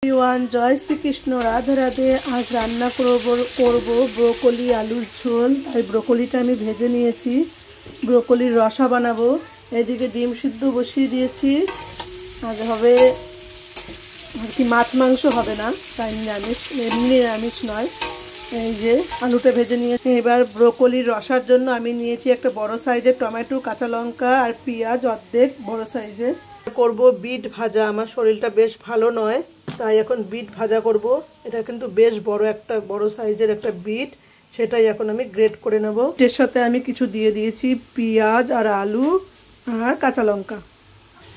Everyone, জয় শ্রীকৃষ্ণ, রাধে রাধে। আজ রান্না করব ব্রোকলি আলুর ঝোল। তাই ব্রোকলিটা আমি ভেজে নিয়েছি, ব্রোকলির রসা বানাবো। এদিকে ডিম সিদ্ধ বসিয়ে দিয়েছি। আজ হবে আর কি, মাছ মাংস হবে না, তাই নিরামিষ, এমনি নিরামিষ নয়। এই যে আলুটা ভেজে নিয়েছি। এবার ব্রোকলির রসার জন্য আমি নিয়েছি একটা বড় সাইজের টমেটো, কাঁচা লঙ্কা আর পেঁয়াজ অর্ধেক বড় সাইজের। করব বিট ভাজা। আমার শরীরটা বেশ ভালো নয়, তাই এখন বিট ভাজা করব। এটা কিন্তু বেশ একটা বড় সাইজের একটা বিট, সেটাই এখন আমি গ্রেট করে নেব। এর সাথে আমি কিছু দিয়ে দিয়েছি পেঁয়াজ আর আলু আর কাঁচা লঙ্কা।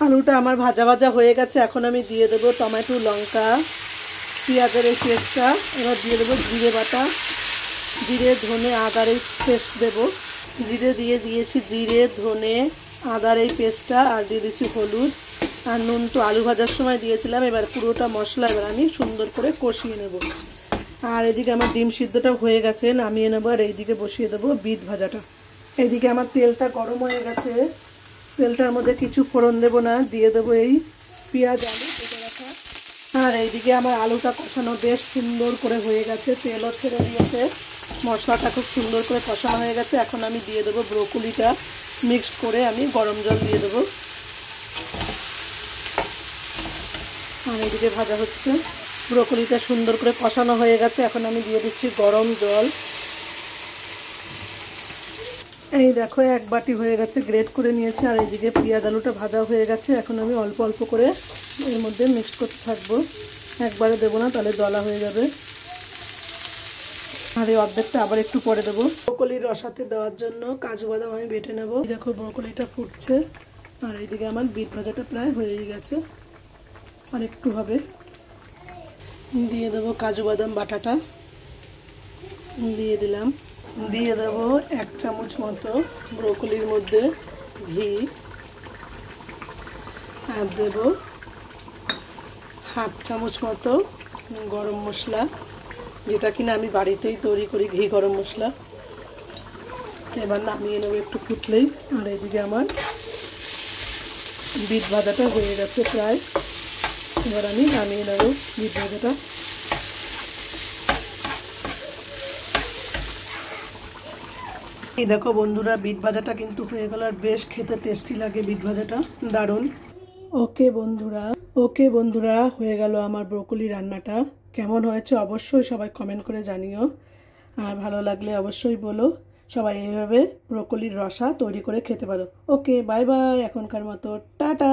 আলুটা আমার ভাজা ভাজা হয়ে গেছে। এখন আমি দিয়ে দেবো টমেটো, লঙ্কা, পেঁয়াজের এই পেস্টটা। এবার দিয়ে দেবো জিরে বাটা, জিরে, ধনে, আদার এই পেস্ট দেবো। জিরে দিয়ে দিয়েছি, জিরে, ধনে, আদার এই পেস্টটা, আর দিয়ে দিচ্ছি হলুদ আর নুন। তো আলু ভাজার সময় দিয়েছিলাম। এবার পুরোটা মশলা এবার আমি সুন্দর করে কষিয়ে নেব। আর এদিকে আমার ডিম সিদ্ধটা হয়ে গেছে, নামিয়ে নেবো। আর এইদিকে বসিয়ে দেবো বিট ভাজাটা। এইদিকে আমার তেলটা গরম হয়ে গেছে। তেলটার মধ্যে কিছু ফোড়ন দেবো না, দিয়ে দেবো এই পেঁয়াজ, আলু কেটে রাখা। আর এইদিকে আমার আলুটা কষানো বেশ সুন্দর করে হয়ে গেছে, তেলও ছেড়ে দিয়েছে, মশলাটা খুব সুন্দর করে কষানো হয়ে গেছে। এখন আমি দিয়ে দেবো ব্রোকলিটা, মিক্সড করে আমি গরম জল দিয়ে দেবো। আর এদিকে ভাজা হচ্ছে, ব্রোকলিটা সুন্দর করে কষানো হয়ে গেছে। এখন আমি দিয়ে দিচ্ছি গরম জল। এই দেখো, এক বাটি হয়ে গেছে, গ্রেট করে নিয়েছি। আর এইদিকে পেঁয়াজ আলুটা ভাজা হয়ে গেছে। এখন আমি অল্প অল্প করে এর মধ্যে মিক্সড করতে থাকবো, একবারে দেবো না, তাহলে দলা হয়ে যাবে। আর এই অর্ধেকটা আবার একটু পরে দেবো। ব্রোকলির রসাতে দেওয়ার জন্য কাজু বাদাম আমি বেটে নেবো। দেখো ব্রোকলিটা ফুটছে, আর এইদিকে আমার বিট ভাজাটা প্রায় হয়েই গেছে, আর একটু হবে। দিয়ে দেবো কাজু বাদাম বাটাটা, দিয়ে দিলাম। দিয়ে দেবো 1 চামচ মতো ব্রোকলির মধ্যে ঘি, আর দেবো 1/2 চামচ মতো গরম মশলা, যেটা কিনা আমি বাড়িতেই তৈরি করি, ঘি গরম মশলা। এবার নামিয়ে নেবো একটু ফুটলেই। আর এদিকে আমার বিট ভাজাটা হয়ে গেছে প্রায়। এবার আমি নামিয়ে নেবো বিট ভাজাটা। এই দেখো বন্ধুরা, বিট ভাজাটা কিন্তু হয়ে গেল, আর বেশ খেতে টেস্টি লাগে বিট ভাজাটা, দারুণ। ওকে বন্ধুরা, হয়ে গেল আমার ব্রোকলি রান্নাটা। কেমন হয়েছে অবশ্যই সবাই কমেন্ট করে জানিও, আর ভালো লাগলে অবশ্যই বলো। সবাই এইভাবে ব্রোকলির রসা তৈরি করে খেতে পারো। ওকে, বাই বাই, এখনকার মতো টাটা।